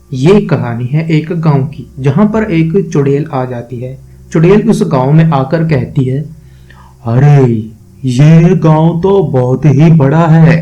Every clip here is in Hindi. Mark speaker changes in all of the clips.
Speaker 1: ये कहानी है एक गांव की, जहां पर एक चुड़ैल आ जाती है। चुड़ैल उस गांव में आकर कहती है, अरे ये गांव तो बहुत ही बड़ा है।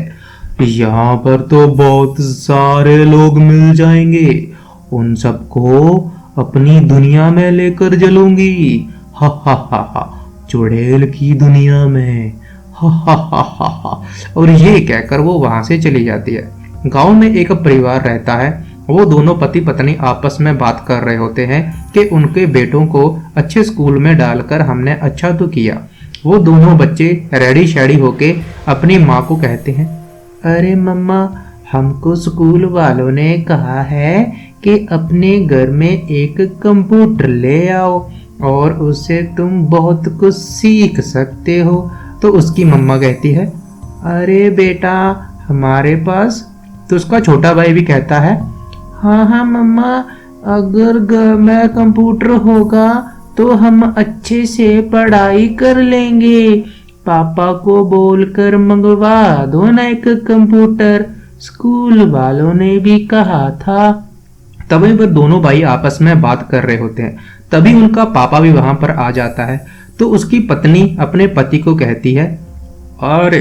Speaker 1: यहाँ पर तो बहुत सारे लोग मिल जाएंगे। उन सबको अपनी दुनिया में लेकर चलूंगी। हा हा हा हा, चुड़ैल की दुनिया में। हा हा हा हा हा। और ये कहकर वो वहां से चली जाती है। गांव में एक परिवार रहता है। वो दोनों पति पत्नी आपस में बात कर रहे होते हैं कि उनके बेटों को अच्छे स्कूल में डालकर हमने अच्छा तो किया। वो दोनों बच्चे रेडी शेडी होके अपनी माँ को कहते हैं, अरे मम्मा, हमको स्कूल वालों ने कहा है कि अपने घर में एक कंप्यूटर ले आओ और उससे तुम बहुत कुछ सीख सकते हो। तो उसकी मम्मा कहती है, अरे बेटा, हमारे पास। तो उसका छोटा भाई भी कहता है, हाँ हाँ मम्मा, अगर घर में कंप्यूटर होगा तो हम अच्छे से पढ़ाई कर लेंगे। पापा को बोलकर मंगवा दो ना एक कंप्यूटर, स्कूल वालों ने भी कहा था। तभी पर दोनों भाई आपस में बात कर रहे होते हैं। तभी उनका पापा भी वहां पर आ जाता है। तो उसकी पत्नी अपने पति को कहती है, अरे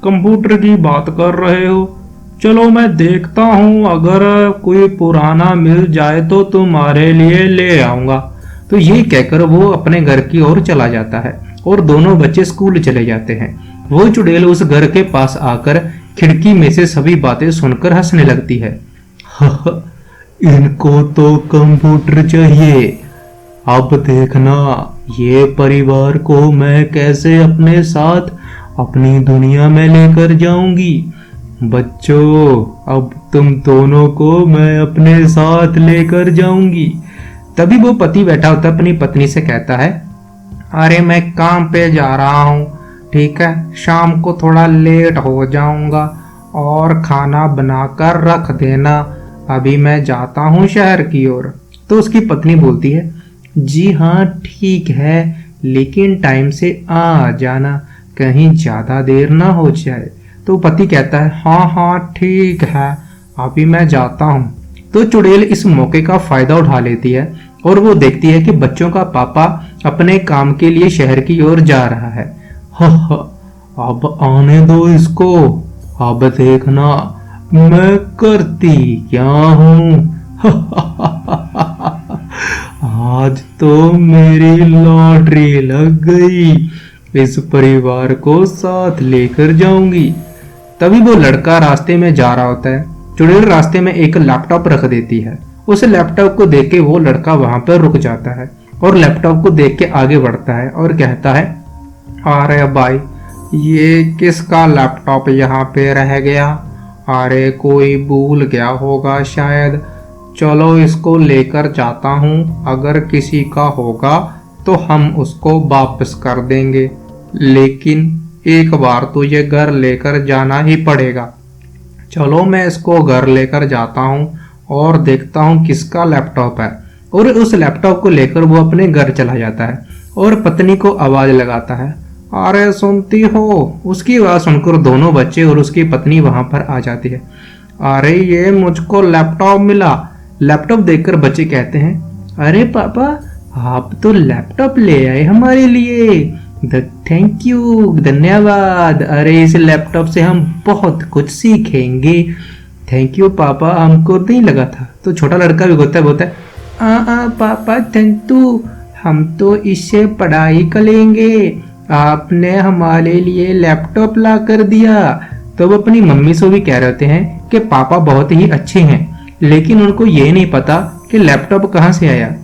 Speaker 1: कंप्यूटर की बात कर रहे हो, चलो मैं देखता हूँ, अगर कोई पुराना मिल जाए तो तुम्हारे लिए ले आऊंगा। तो ये कहकर वो अपने घर की ओर चला जाता है और दोनों बच्चे स्कूल चले जाते हैं। वो चुड़ैल उस घर के पास आकर खिड़की में से सभी बातें सुनकर हंसने लगती है। इनको तो कंप्यूटर चाहिए। अब देखना, ये परिवार को मैं कैसे अपने साथ अपनी दुनिया में लेकर जाऊंगी। बच्चों, अब तुम दोनों को मैं अपने साथ लेकर जाऊंगी। तभी वो पति बैठा होता अपनी पत्नी से कहता है, अरे मैं काम पे जा रहा हूँ, ठीक है, शाम को थोड़ा लेट हो जाऊंगा और खाना बनाकर रख देना, अभी मैं जाता हूँ शहर की ओर। तो उसकी पत्नी बोलती है, जी हाँ ठीक है, लेकिन टाइम से आ जाना, कहीं ज्यादा देर ना हो जाए। तो पति कहता है, हाँ हाँ ठीक है, अभी मैं जाता हूँ। तो चुड़ैल इस मौके का फायदा उठा लेती है और वो देखती है कि बच्चों का पापा अपने काम के लिए शहर की ओर जा रहा है। अब आने दो इसको, अब देखना मैं करती क्या हूँ। आज तो मेरी लॉटरी लग गई, इस परिवार को साथ लेकर जाऊंगी। तभी वो लड़का रास्ते में जा रहा होता है। चुड़ैल रास्ते में एक लैपटॉप रख देती है। उस लैपटॉप को देख के वो लड़का वहां पर रुक जाता है और लैपटॉप को देख के आगे बढ़ता है और कहता है, अरे भाई, ये किसका लैपटॉप यहाँ पे रह गया? अरे कोई भूल गया होगा शायद। चलो इसको लेकर जाता हूँ, अगर किसी का होगा तो हम उसको वापस कर देंगे, लेकिन एक बार तो ये घर लेकर जाना ही पड़ेगा। चलो मैं इसको घर लेकर जाता हूँ और देखता हूँ किसका लैपटॉप है। और उस लैपटॉप को लेकर वो अपने घर चला जाता है और पत्नी को आवाज लगाता है, अरे सुनती हो? उसकी आवाज सुनकर दोनों बच्चे और उसकी पत्नी वहां पर आ जाती है। अरे ये मुझको लैपटॉप मिला। लैपटॉप देखकर बच्चे कहते हैं, अरे पापा, आप तो लैपटॉप ले आए हमारे लिए, थैंक यू, धन्यवाद। अरे इस लैपटॉप से हम बहुत कुछ सीखेंगे। थैंक यू पापा, हमको नहीं लगा था। तो छोटा लड़का भी बोलता है, पापा थैंक यू, हम तो इससे पढ़ाई करेंगे, आपने हमारे लिए लैपटॉप ला कर दिया। तो वो अपनी मम्मी से भी कह रहे होते हैं कि पापा बहुत ही अच्छे हैं, लेकिन उनको ये नहीं पता कि लैपटॉप कहाँ से आया।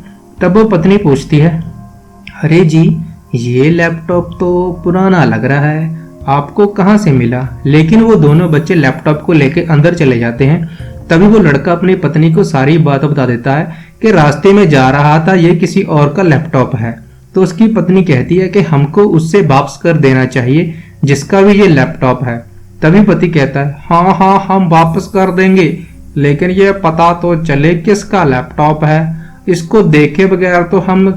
Speaker 1: तब वो पत्नी पूछती है, अरे जी, ये लैपटॉप तो पुराना लग रहा है, आपको कहाँ से मिला? लेकिन वो दोनों बच्चे लैपटॉप को लेकर अंदर चले जाते हैं। तभी वो लड़का अपनी पत्नी को सारी बात बता देता है कि रास्ते में जा रहा था, ये किसी और का लैपटॉप है। तो उसकी पत्नी कहती है कि हमको उससे वापस कर देना चाहिए जिसका भी ये लैपटॉप है। तभी पति कहता है, हाँ हाँ हम वापस कर देंगे, लेकिन ये पता तो चले किसका लैपटॉप है। इसको देखे बगैर तो हम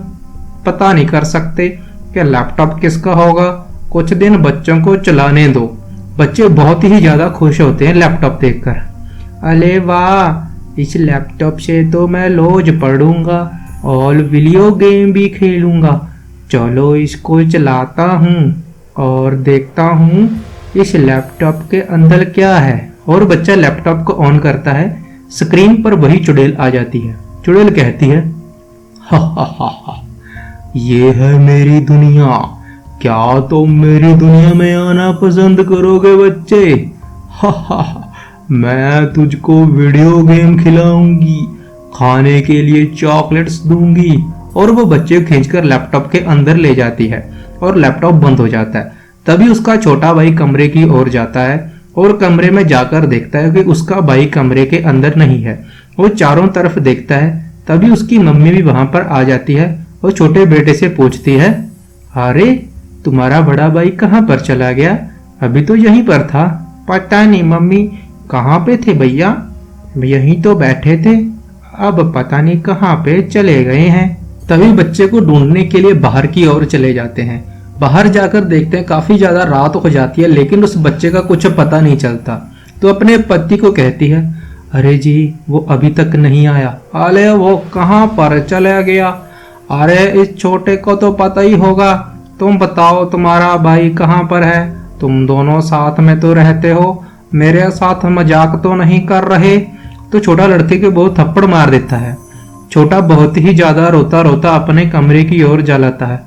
Speaker 1: पता नहीं कर सकते कि लैपटॉप किसका होगा। कुछ दिन बच्चों को चलाने दो। बच्चे बहुत ही ज्यादा खुश होते हैं लैपटॉप देखकर। अरे वाह, इस लैपटॉप से तो मैं रोज पढ़ूंगा और वीडियो गेम भी खेलूंगा। चलो इसको चलाता हूँ और देखता हूँ इस लैपटॉप के अंदर क्या है। और बच्चा लैपटॉप को ऑन करता है, स्क्रीन पर वही चुड़ैल आ जाती है। चुड़ैल कहती है, हा हा हा हा, ये है मेरी दुनिया, क्या तुम मेरी दुनिया में आना पसंद करोगे बच्चे? हा हा हा, मैं तुझको वीडियो गेम खिलाऊंगी, खाने के लिए चॉकलेट्स दूंगी। और वो बच्चे को खींचकर लैपटॉप के अंदर ले जाती है और लैपटॉप बंद हो जाता है। तभी उसका छोटा भाई कमरे की ओर जाता है और कमरे में जाकर देखता है कि उसका भाई कमरे के अंदर नहीं है। वो चारों तरफ देखता है। तभी उसकी मम्मी भी वहां पर आ जाती है और छोटे बेटे से पूछती है, अरे तुम्हारा बड़ा भाई कहाँ पर चला गया? अभी तो यहीं पर था। पता नहीं मम्मी, कहाँ पे थे भैया? यहीं तो बैठे थे, अब पता नहीं कहाँ पे चले गए हैं। तभी बच्चे को ढूंढने के लिए बाहर की ओर चले जाते हैं। बाहर जाकर देखते हैं काफी ज्यादा रात हो जाती है, लेकिन उस बच्चे का कुछ पता नहीं चलता। तो अपने पति को कहती है, अरे जी वो अभी तक नहीं आया, अरे वो कहाँ पर चला गया? अरे इस छोटे को तो पता ही होगा, तुम बताओ तुम्हारा भाई कहाँ पर है? तुम दोनों साथ में तो रहते हो, मेरे साथ मजाक तो नहीं कर रहे? तो छोटा लड़के के बहुत थप्पड़ मार देता है। छोटा बहुत ही ज्यादा रोता रोता अपने कमरे की ओर जा लाता है।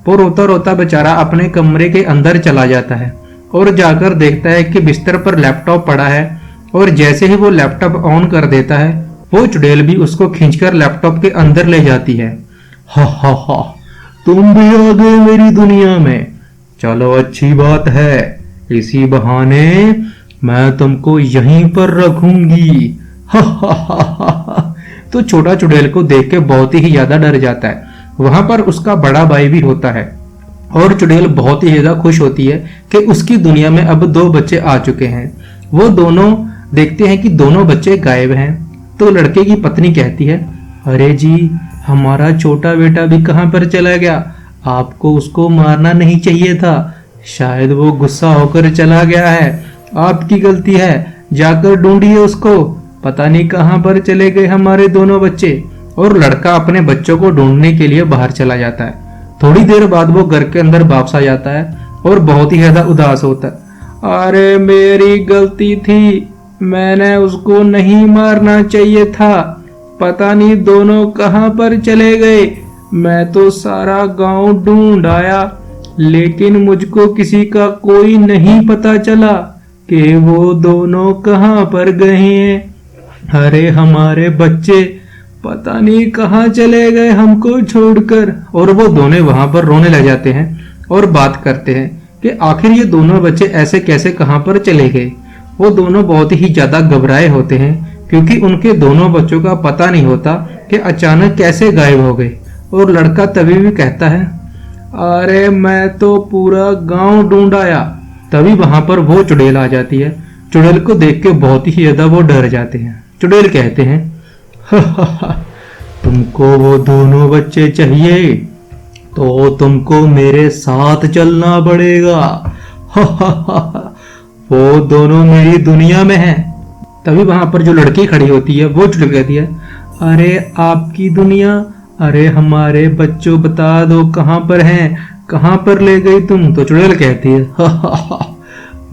Speaker 1: वो रोता रोता बेचारा अपने कमरे के अंदर चला जाता है और जाकर देखता है कि बिस्तर पर लैपटॉप पड़ा है। और जैसे ही वो लैपटॉप ऑन कर देता है, वो चुड़ैल भी उसको खींचकर लैपटॉप के अंदर ले जाती है। हा हा हा, तुम भी आ गए मेरी दुनिया में, चलो अच्छी बात है, इसी बहाने मैं तुमको यहीं पर रखूंगी। हा हा हा हा। तो छोटा चुड़ैल को देख के बहुत ही ज्यादा डर जाता है। वहां पर उसका बड़ा भाई भी होता है और चुड़ैल बहुत ही ज्यादा खुश होती है कि उसकी दुनिया में अब 2 बच्चे आ चुके हैं। वो दोनों देखते हैं कि दोनों बच्चे गायब हैं। तो लड़के की पत्नी कहती है, अरे जी हमारा छोटा बेटा भी कहाँ पर चला गया? आपको उसको मारना नहीं चाहिए था, शायद वो गुस्सा होकर चला गया है, आपकी गलती है, जाकर ढूंढिए उसको, पता नहीं कहाँ पर चले गए हमारे दोनों बच्चे। और लड़का अपने बच्चों को ढूंढने के लिए बाहर चला जाता है। थोड़ी देर बाद वो घर के अंदर वापस आ जाता है और बहुत ही ज्यादा उदास होता है। अरे मेरी गलती थी, मैंने उसको नहीं मारना चाहिए था, पता नहीं दोनों कहाँ पर चले गए। मैं तो सारा गांव ढूंढ आया, लेकिन मुझको किसी का कोई नहीं पता चला कि वो दोनों कहाँ पर गए हैं। अरे हमारे बच्चे पता नहीं कहाँ चले गए हमको छोड़कर। और वो दोनों वहां पर रोने लग जाते हैं और बात करते हैं कि आखिर ये दोनों बच्चे ऐसे कैसे कहाँ पर चले गए। वो दोनों बहुत ही ज्यादा घबराए होते हैं क्योंकि उनके दोनों बच्चों का पता नहीं होता कि अचानक कैसे गायब हो गए। और लड़का तभी भी कहता है, अरे मैं तो पूरा गांव ढूंढ आया। तभी वहां पर वो चुड़ैल आ जाती है। चुड़ैल को देख के बहुत ही ज्यादा वो डर जाते हैं। चुड़ैल कहते हैं, तुमको वो दोनों बच्चे चाहिए तो तुमको मेरे साथ चलना पड़ेगा। वो दोनों मेरी दुनिया में हैं। तभी वहां पर जो लड़की खड़ी होती है वो चुड़ैल कहती है, अरे आपकी दुनिया, अरे हमारे बच्चों बता दो कहाँ पर हैं, कहाँ पर ले गई तुम? तो चुड़ैल कहती है,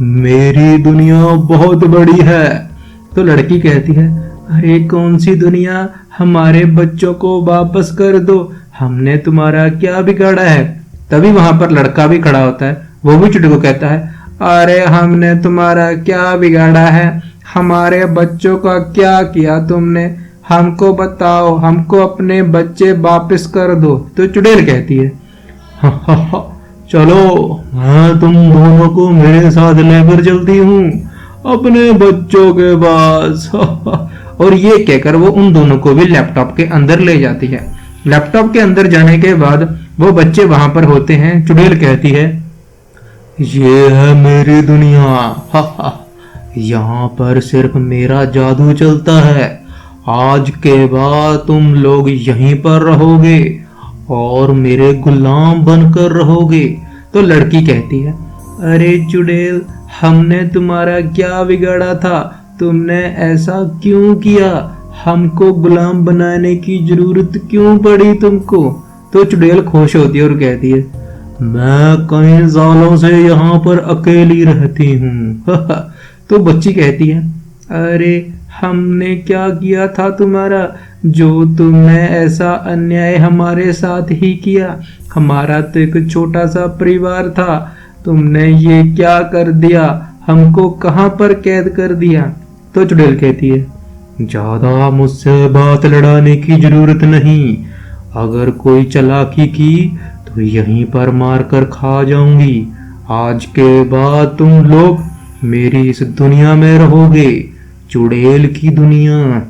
Speaker 1: मेरी दुनिया बहुत बड़ी है। तो लड़की कहती है, अरे कौन सी दुनिया, हमारे बच्चों को वापस कर दो, हमने तुम्हारा क्या बिगाड़ा है? तभी वहां पर लड़का भी खड़ा होता है। वो भी चुड़ैल को कहता है, अरे हमने तुम्हारा क्या बिगाड़ा है, हमारे बच्चों का क्या किया तुमने, हमको बताओ, हमको अपने बच्चे वापस कर दो। तो चुड़ैल कहती है, चलो मैं तुम दोनों को मेरे साथ लेकर चलती हूँ अपने बच्चों के पास। और ये कहकर वो उन दोनों को भी लैपटॉप के अंदर ले जाती है। लैपटॉप के अंदर जाने के बाद वो बच्चे वहां पर होते हैं। चुड़ैल कहती है, ये है मेरी दुनिया, यहाँ पर सिर्फ मेरा जादू चलता है, आज के बाद तुम लोग यहीं पर रहोगे और मेरे गुलाम बनकर रहोगे। तो लड़की कहती है, अरे चुड़ैल, हमने तुम्हारा क्या बिगाड़ा था, तुमने ऐसा क्यों किया, हमको गुलाम बनाने की जरूरत क्यों पड़ी तुमको? तो चुड़ैल खुश होती है और कहती है, मैं कई सालों से यहाँ पर अकेली रहती हूँ। तो बच्ची कहती है, अरे हमने क्या किया था तुम्हारा जो तुमने ऐसा अन्याय हमारे साथ ही किया? हमारा तो एक छोटा सा परिवार था, तुमने ये क्या कर दिया? हमको कहाँ पर कैद कर दिया? तो चुड़ैल कहती है, ज्यादा मुझसे बात लड़ाने की जरूरत नहीं, अगर कोई चालाकी की तो यहीं पर मार कर खा जाऊंगी। आज के बाद तुम लोग मेरी इस दुनिया में रहोगे, चुड़ैल की दुनिया।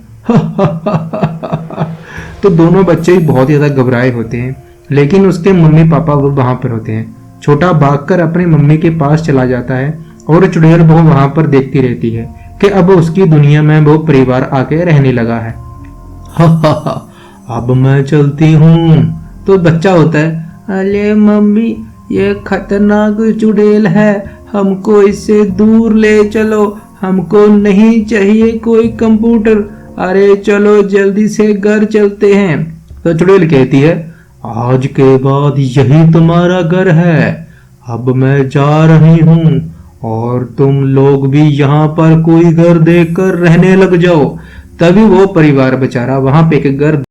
Speaker 1: तो दोनों बच्चे बहुत ज्यादा घबराए होते हैं, लेकिन उसके मम्मी पापा वो वहां पर होते हैं। छोटा भागकर अपनी मम्मी के पास चला जाता है और चुड़ैल वो वहां पर देखती रहती है कि अब उसकी दुनिया में वो परिवार आके रहने लगा है। अब मैं चलती हूँ। तो बच्चा होता है, अरे मम्मी ये खतरनाक चुड़ैल है, हमको इससे दूर ले चलो, हमको नहीं चाहिए कोई कंप्यूटर, अरे चलो जल्दी से घर चलते हैं। तो चुड़ैल कहती है, आज के बाद यही तुम्हारा घर है, अब मैं जा रही हूँ और तुम लोग भी यहाँ पर कोई घर देखकर रहने लग जाओ। तभी वो परिवार बेचारा वहां पे एक घर